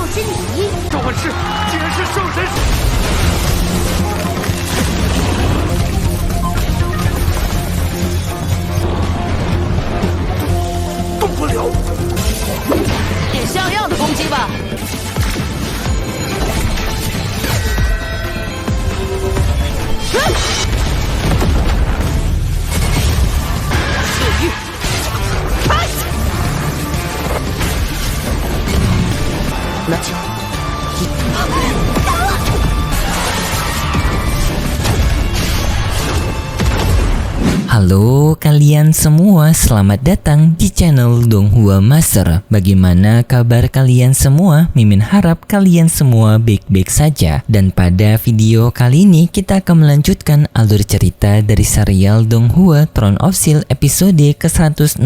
之礼。召唤师竟然是兽神！动不了！点像样的攻击吧。那就Halo kalian semua, selamat datang di channel Donghua Master. Bagaimana kabar kalian semua? Mimin harap kalian semua baik-baik saja. Dan pada video kali ini kita akan melanjutkan alur cerita dari serial Donghua Throne of Steel episode ke-161.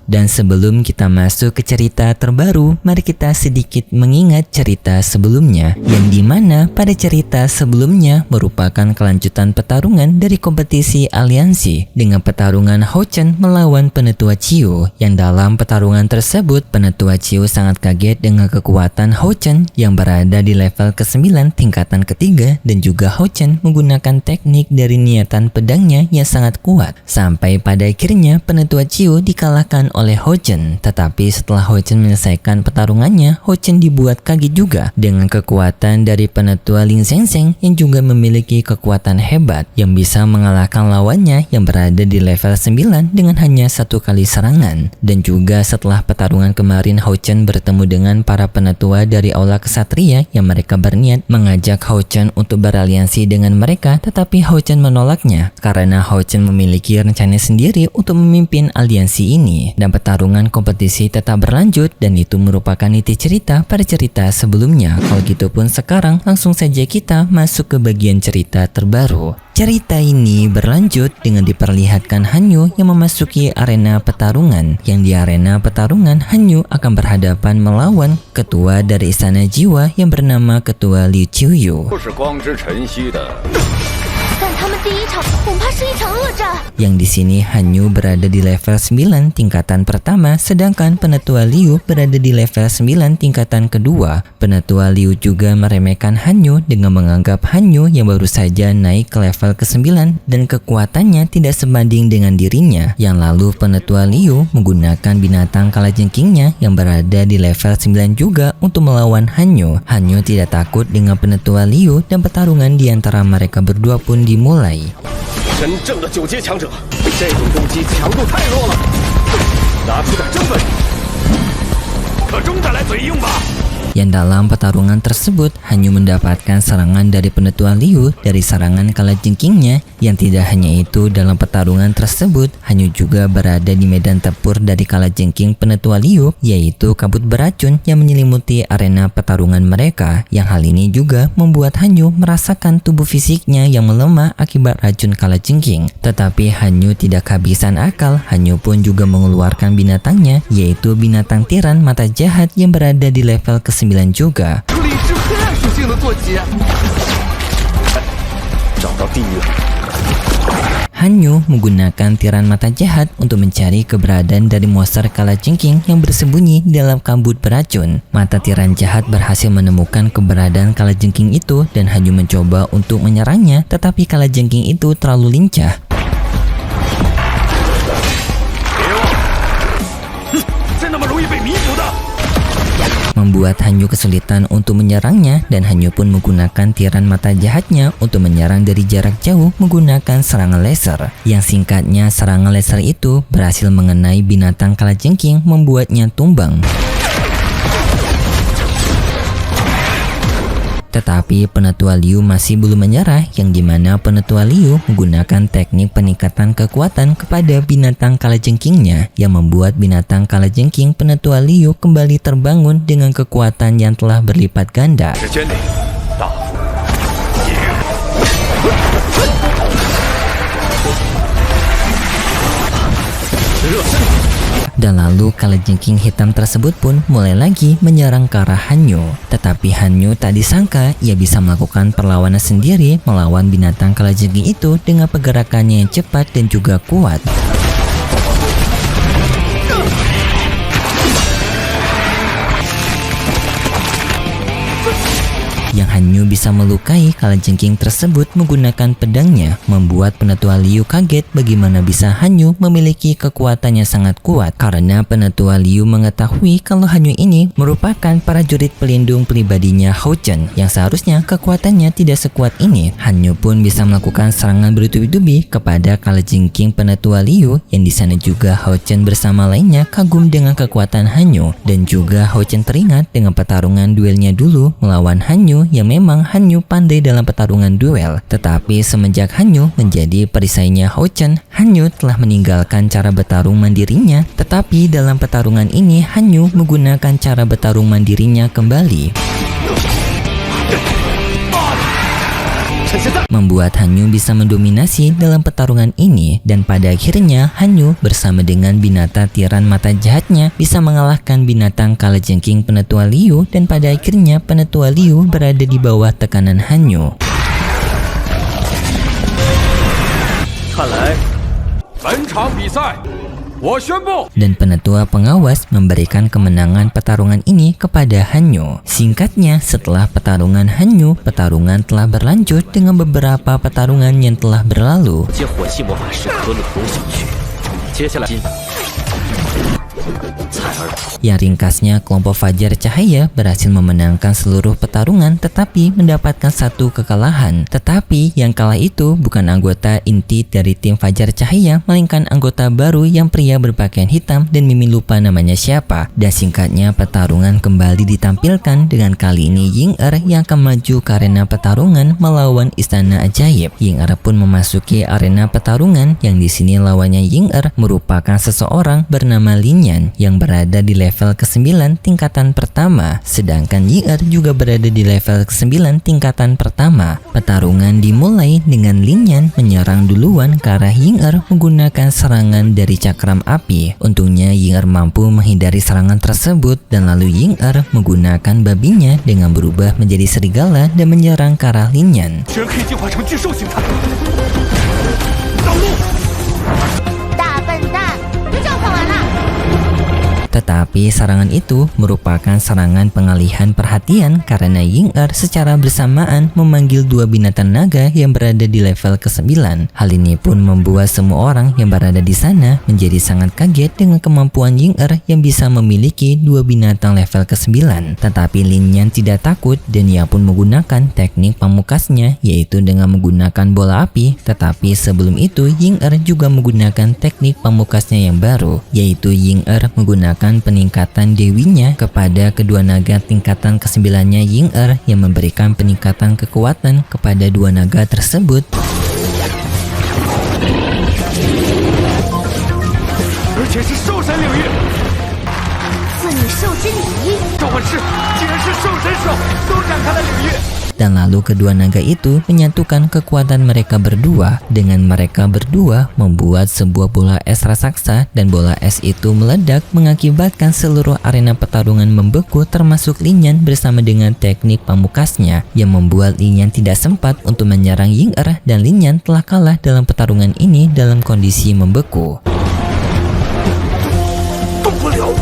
Dan sebelum kita masuk ke cerita terbaru, mari kita sedikit mengingat cerita sebelumnya, yang dimana pada cerita sebelumnya merupakan kelanjutan pertarungan dari kompetisi aliansi dengan pertarungan Hao Chen melawan Penetua Qiu, yang dalam pertarungan tersebut Penetua Qiu sangat kaget dengan kekuatan Hao Chen yang berada di level ke-9 tingkatan ketiga, dan juga Hao Chen menggunakan teknik dari niatan pedangnya yang sangat kuat, sampai pada akhirnya Penetua Qiu dikalahkan oleh Hao Chen. Tetapi setelah Hao Chen menyelesaikan pertarungannya, Hao Chen dibuat kaget juga dengan kekuatan dari Penetua Ling Sengsheng yang juga memiliki kekuatan hebat yang bisa mengalahkan lawannya yang berada di level 9 dengan hanya satu kali serangan. Dan juga setelah pertarungan kemarin, Hao Chen bertemu dengan para penetua dari Aula Kesatria yang mereka berniat mengajak Hao Chen untuk beraliansi dengan mereka, tetapi Hao Chen menolaknya karena Hao Chen memiliki rencana sendiri untuk memimpin aliansi ini. Dan pertarungan kompetisi tetap berlanjut, dan itu merupakan inti cerita pada cerita sebelumnya. Kalau gitu pun sekarang langsung saja kita masuk ke bagian cerita terbaru. Cerita ini berlanjut dengan diperlihatkan Hanyu yang memasuki arena pertarungan, yang di arena pertarungan Hanyu akan berhadapan melawan ketua dari Istana Jiwa yang bernama Ketua Liu Qiuyu. Yang di sini Hanyu berada di level 9 tingkatan pertama, sedangkan Penetua Liu berada di level 9 tingkatan kedua. Penetua Liu juga meremehkan Hanyu dengan menganggap Hanyu yang baru saja naik ke level ke-9 dan kekuatannya tidak sebanding dengan dirinya. Yang lalu Penetua Liu menggunakan binatang kalajengkingnya yang berada di level 9 juga untuk melawan Hanyu. Hanyu tidak takut dengan Penetua Liu dan pertarungan di antara mereka berdua pun dimulai. 真正的9阶强者，这种攻击强度太弱了，拿出点真本，可中再来嘴硬吧。 Yang dalam pertarungan tersebut Hanyu mendapatkan serangan dari Penetua Liu dari serangan kalajengkingnya. Yang tidak hanya itu, dalam pertarungan tersebut Hanyu juga berada di medan tempur dari kalajengking Penetua Liu, yaitu kabut beracun yang menyelimuti arena pertarungan mereka. Yang hal ini juga membuat Hanyu merasakan tubuh fisiknya yang melemah akibat racun kalajengking. Tetapi Hanyu tidak kehabisan akal. Hanyu pun juga mengeluarkan binatangnya, yaitu binatang tiran mata jahat yang berada di level ke-9 juga. Hanyu menggunakan tiran mata jahat untuk mencari keberadaan dari monster kalajengking yang bersembunyi di dalam kabut beracun. Mata tiran jahat berhasil menemukan keberadaan kalajengking itu, dan Hanyu mencoba untuk menyerangnya, tetapi kalajengking itu terlalu lincah. Membuat Hanyu kesulitan untuk menyerangnya, dan Hanyu pun menggunakan tiran mata jahatnya untuk menyerang dari jarak jauh menggunakan serangan laser. Yang singkatnya, serangan laser itu berhasil mengenai binatang kalajengking, membuatnya tumbang. Tetapi Penetua Liu masih belum menyerah, yang dimana Penetua Liu menggunakan teknik peningkatan kekuatan kepada binatang kalajengkingnya, yang membuat binatang kalajengking Penetua Liu kembali terbangun dengan kekuatan yang telah berlipat ganda. Dan lalu kalajengking hitam tersebut pun mulai lagi menyerang ke arah Hanyu. Tetapi Hanyu tak disangka ia bisa melakukan perlawanan sendiri melawan binatang kalajengking itu dengan pergerakannya yang cepat dan juga kuat. Hanyu bisa melukai kalajengking tersebut menggunakan pedangnya, membuat Penetua Liu kaget bagaimana bisa Hanyu memiliki kekuatan yang sangat kuat, karena Penetua Liu mengetahui kalau Hanyu ini merupakan prajurit pelindung pribadinya Hao Chen yang seharusnya kekuatannya tidak sekuat ini. Hanyu pun bisa melakukan serangan bertubi-tubi kepada kalajengking Penetua Liu, yang di sana juga Hao Chen bersama lainnya kagum dengan kekuatan Hanyu, dan juga Hao Chen teringat dengan pertarungan duelnya dulu melawan Hanyu yang memang Hanyu pandai dalam pertarungan duel. Tetapi semenjak Hanyu menjadi perisainya Hao Chen, Hanyu telah meninggalkan cara bertarung mandirinya, tetapi dalam pertarungan ini Hanyu menggunakan cara bertarung mandirinya kembali, membuat Hanyu bisa mendominasi dalam pertarungan ini, dan pada akhirnya Hanyu bersama dengan binatang tiran mata jahatnya bisa mengalahkan binatang kalajengking Penetua Liu, dan pada akhirnya Penetua Liu berada di bawah tekanan Hanyu. 看来本场比赛我宣布 Dan penetua pengawas memberikan kemenangan pertarungan ini kepada Hanyu. Singkatnya, setelah pertarungan Hanyu, pertarungan telah berlanjut dengan beberapa pertarungan yang telah berlalu. 接火系魔法师和鲁东小区，接下来采儿 Yang ringkasnya, kelompok Fajar Cahaya berhasil memenangkan seluruh pertarungan tetapi mendapatkan satu kekalahan. Tetapi yang kalah itu bukan anggota inti dari tim Fajar Cahaya, melainkan anggota baru yang pria berpakaian hitam dan Mimin lupa namanya siapa. Dan singkatnya, pertarungan kembali ditampilkan dengan kali ini Ying-Er yang akan maju ke arena pertarungan melawan Istana Ajaib. Ying-Er pun memasuki arena pertarungan yang di sini lawannya Ying-Er merupakan seseorang bernama Lin Yan yang berada di level ke-9 tingkatan pertama, sedangkan Ying-Er juga berada di level ke-9 tingkatan pertama. Pertarungan dimulai dengan Lin Yan menyerang duluan ke arah Ying-Er menggunakan serangan dari cakram api. Untungnya Ying-Er mampu menghindari serangan tersebut, dan lalu Ying-Er menggunakan babinya dengan berubah menjadi serigala dan menyerang ke arah Lin Yan. 居然可以进化成巨兽形态！挡路！ 大笨蛋，不就换完了？ Tetapi serangan itu merupakan serangan pengalihan perhatian karena Ying-Er secara bersamaan memanggil dua binatang naga yang berada di level ke-9. Hal ini pun membuat semua orang yang berada di sana menjadi sangat kaget dengan kemampuan Ying-Er yang bisa memiliki dua binatang level ke-9. Tetapi Lin Yan tidak takut dan ia pun menggunakan teknik pamukasnya, yaitu dengan menggunakan bola api. Tetapi sebelum itu Ying-Er juga menggunakan teknik pamukasnya yang baru, yaitu Ying-Er menggunakan peningkatan dewinya kepada kedua naga tingkatan ke-9-nya Ying-Er yang memberikan peningkatan kekuatan kepada dua naga tersebut. 而且是兽神领域， 赐你兽之礼。 召唤师竟然是兽神手，都展开了领域。 Dan lalu kedua naga itu menyatukan kekuatan mereka berdua. Dengan mereka berdua membuat sebuah bola es raksasa, dan bola es itu meledak mengakibatkan seluruh arena pertarungan membeku termasuk Lin Yan bersama dengan teknik pamukasnya yang membuat Lin Yan tidak sempat untuk menyerang Ying-Er, dan Lin Yan telah kalah dalam pertarungan ini dalam kondisi membeku. 动不了。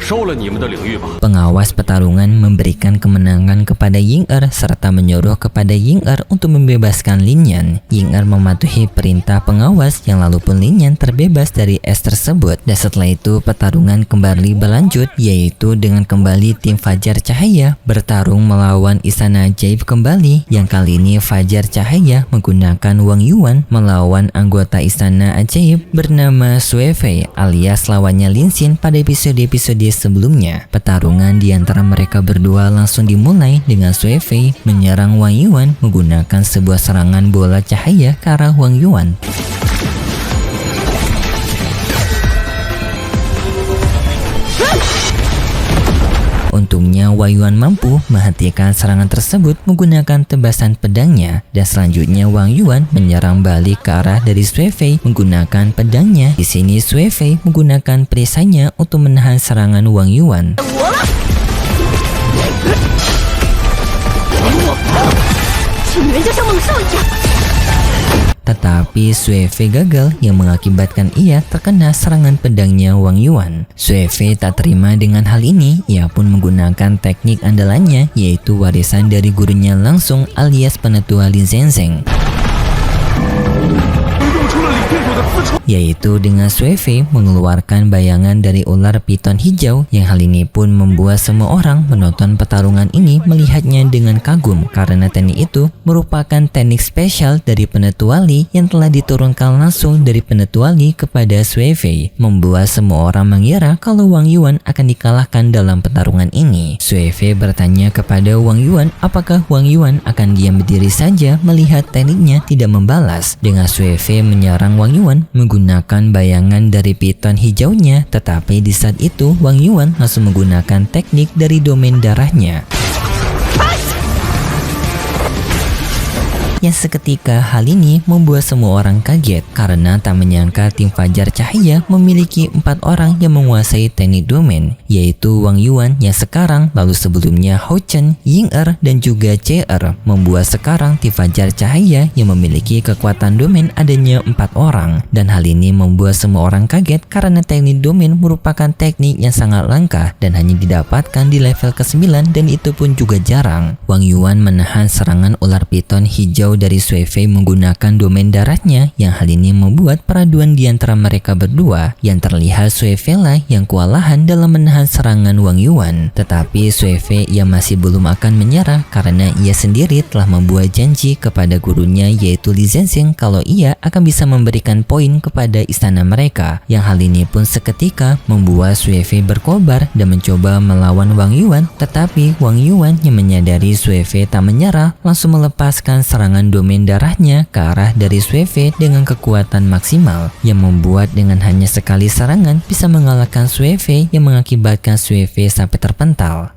收了你们的领域吧。 Pengawas pertarungan memberikan kemenangan kepada Ying-Er serta menyuruh kepada Ying-Er untuk membebaskan Lin Yan. Ying-Er mematuhi perintah pengawas yang lalu pun Lin Yan terbebas dari es tersebut. Dan setelah itu pertarungan kembali berlanjut, yaitu dengan kembali tim Fajar Cahaya bertarung melawan Istana Ajaib kembali, yang kali ini Fajar Cahaya menggunakan Wang Yuan melawan anggota Istana Ajaib bernama Sui Fei alias lawannya Lin Xin pada episode-episode sebelumnya. Pertarungan di antara mereka berdua langsung dimulai dengan Sui Fei menyerang Wang Yuan menggunakan sebuah serangan bola cahaya ke arah Wang Yuan. Untungnya Wang Yuan mampu menghentikan serangan tersebut menggunakan tebasan pedangnya, dan selanjutnya Wang Yuan menyerang balik ke arah dari Sui Fei menggunakan pedangnya. Di sini Sui Fei menggunakan perisainya untuk menahan serangan Wang Yuan. 这女人就像猛兽一样。tetapi Sui Fei gagal yang mengakibatkan ia terkena serangan pedangnya Wang Yuan. Sui Fei tak terima dengan hal ini, ia pun menggunakan teknik andalannya yaitu warisan dari gurunya langsung alias penetua Lin Zhenzhen, yaitu dengan Sui Fei mengeluarkan bayangan dari ular piton hijau, yang hal ini pun membuat semua orang menonton pertarungan ini melihatnya dengan kagum karena teknik itu merupakan teknik spesial dari penetua Li yang telah diturunkan langsung dari penetua Li kepada Sui Fei, membuat semua orang mengira kalau Wang Yuan akan dikalahkan dalam pertarungan ini. Sui Fei bertanya kepada Wang Yuan apakah Wang Yuan akan diam berdiri saja melihat tekniknya tidak membalas. Dengan Sui Fei menyerang Wang Yuan menggunakan bayangan dari piton hijaunya, tetapi di saat itu Wang Yuan langsung menggunakan teknik dari domain darahnya. Yang seketika hal ini membuat semua orang kaget karena tak menyangka tim Fajar Cahaya memiliki 4 orang yang menguasai teknik domain, yaitu Wang Yuan yang sekarang, lalu sebelumnya Hao Chen, Ying Er, dan juga CR, membuat sekarang tim Fajar Cahaya yang memiliki kekuatan domain adanya 4 orang. Dan hal ini membuat semua orang kaget karena teknik domain merupakan teknik yang sangat langka dan hanya didapatkan di level ke-9 dan itu pun juga jarang. Wang Yuan menahan serangan ular piton hijau dari Sui Fei menggunakan domain darahnya, yang hal ini membuat peraduan di antara mereka berdua, yang terlihat Sui Fei lah yang kewalahan dalam menahan serangan Wang Yuan. Tetapi Sui Fei ia masih belum akan menyerah karena ia sendiri telah membuat janji kepada gurunya yaitu Li Zhenzhen kalau ia akan bisa memberikan poin kepada istana mereka, yang hal ini pun seketika membuat Sui Fei berkobar dan mencoba melawan Wang Yuan, tetapi Wang Yuan yang menyadari Sui Fei tak menyerah langsung melepaskan serangan domain darahnya ke arah dari Sui Fei dengan kekuatan maksimal, yang membuat dengan hanya sekali serangan bisa mengalahkan Sui Fei yang mengakibatkan Sui Fei sampai terpental.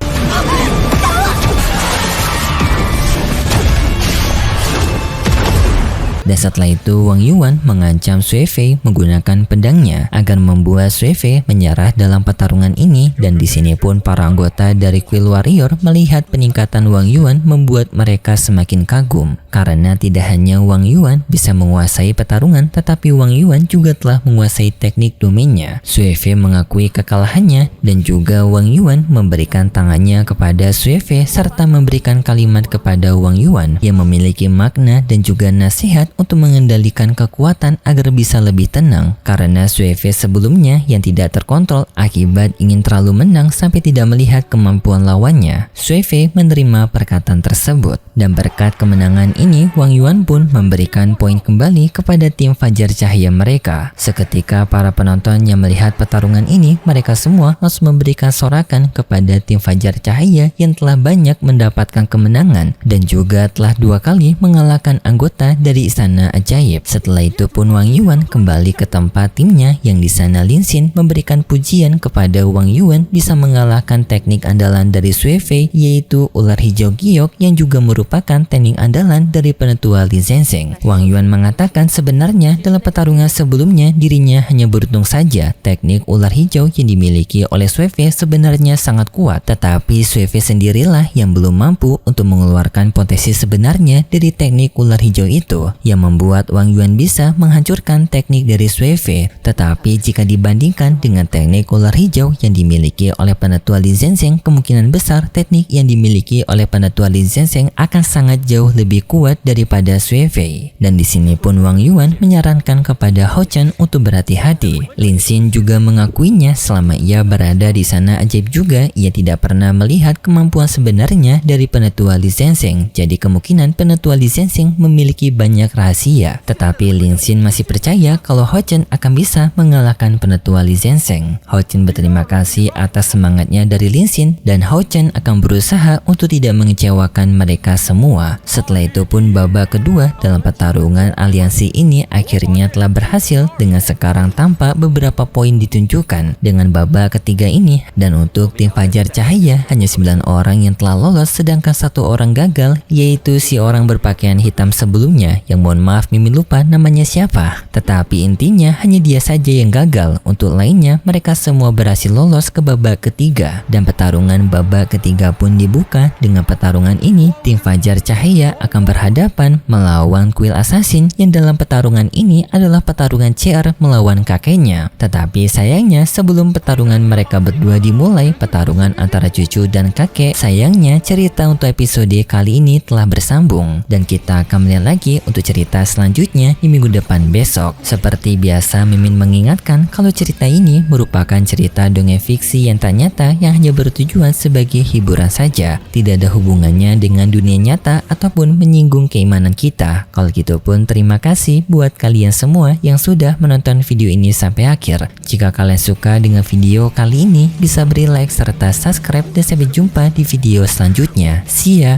Dan setelah itu Wang Yuan mengancam Sui Fei menggunakan pedangnya agar membuat Sui Fei menyerah dalam pertarungan ini, dan di sini pun para anggota dari Quill Warrior melihat peningkatan Wang Yuan membuat mereka semakin kagum karena tidak hanya Wang Yuan bisa menguasai pertarungan, tetapi Wang Yuan juga telah menguasai teknik domainnya. Sui Fei mengakui kekalahannya dan juga Wang Yuan memberikan tangannya kepada Sui Fei serta memberikan kalimat kepada Wang Yuan yang memiliki makna dan juga nasihat untuk mengendalikan kekuatan agar bisa lebih tenang karena Sui Fei sebelumnya yang tidak terkontrol akibat ingin terlalu menang sampai tidak melihat kemampuan lawannya. Sui Fei menerima perkataan tersebut dan berkat kemenangan ini Wang Yuan pun memberikan poin kembali kepada tim Fajar Cahaya mereka. Seketika para penonton yang melihat pertarungan ini mereka semua langsung memberikan sorakan kepada tim Fajar Cahaya yang telah banyak mendapatkan kemenangan dan juga telah 2 kali mengalahkan anggota dari Istana Ajaib. Setelah itu pun Wang Yuan kembali ke tempat timnya yang di sana Lin Xin memberikan pujian kepada Wang Yuan bisa mengalahkan teknik andalan dari Sui Fei yaitu ular hijau giok yang juga merupakan teknik andalan dari penetua Li Zhenzhen. Wang Yuan mengatakan sebenarnya dalam pertarungan sebelumnya dirinya hanya beruntung saja. Teknik ular hijau yang dimiliki oleh Sui Fei sebenarnya sangat kuat, tetapi Sui Fei sendirilah yang belum mampu untuk mengeluarkan potensi sebenarnya dari teknik ular hijau itu, yang membuat Wang Yuan bisa menghancurkan teknik dari Sui Fei. Tetapi jika dibandingkan dengan teknik ular hijau yang dimiliki oleh penetua Li Zhenzhen, kemungkinan besar teknik yang dimiliki oleh penetua Li Zhenzhen akan sangat jauh lebih kuat daripada Sui Fei. Dan di sini pun Wang Yuan menyarankan kepada Hao Chen untuk berhati-hati. Lin Xin juga mengakuinya selama ia berada di sana ajaib juga ia tidak pernah melihat kemampuan sebenarnya dari penetua Li Zhenzhen. Jadi kemungkinan penetua Li Zhenzhen memiliki banyak rahasia, tetapi Lin Xin masih percaya kalau Hao Chen akan bisa mengalahkan penetua Li Zhenzhen. Hao Chen berterima kasih atas semangatnya dari Lin Xin dan Hao Chen akan berusaha untuk tidak mengecewakan mereka semua. Setelah itu pun babak kedua dalam pertarungan aliansi ini akhirnya telah berhasil dengan sekarang tampak beberapa poin ditunjukkan dengan babak ketiga ini, dan untuk tim Fajar Cahaya hanya 9 orang yang telah lolos sedangkan 1 orang gagal, yaitu si orang berpakaian hitam sebelumnya yang mohon maaf Mimin lupa namanya siapa, tetapi intinya hanya dia saja yang gagal. Untuk lainnya mereka semua berhasil lolos ke babak ketiga dan pertarungan babak ketiga pun dibuka. Dengan pertarungan ini tim Fajar Cahaya akan berhadapan melawan kuil assassin yang dalam pertarungan ini adalah pertarungan CR melawan kakeknya. Tetapi sayangnya sebelum pertarungan mereka berdua dimulai, pertarungan antara cucu dan kakek, sayangnya cerita untuk episode kali ini telah bersambung dan kita akan melihat lagi untuk cerita selanjutnya di minggu depan besok. Seperti biasa, Mimin mengingatkan kalau cerita ini merupakan cerita dongeng fiksi yang tak nyata yang hanya bertujuan sebagai hiburan saja, tidak ada hubungannya dengan dunia nyata ataupun menyinggung keimanan kita. Kalau gitu pun terima kasih buat kalian semua yang sudah menonton video ini sampai akhir. Jika kalian suka dengan video kali ini, bisa beri like serta subscribe dan sampai jumpa di video selanjutnya. See ya!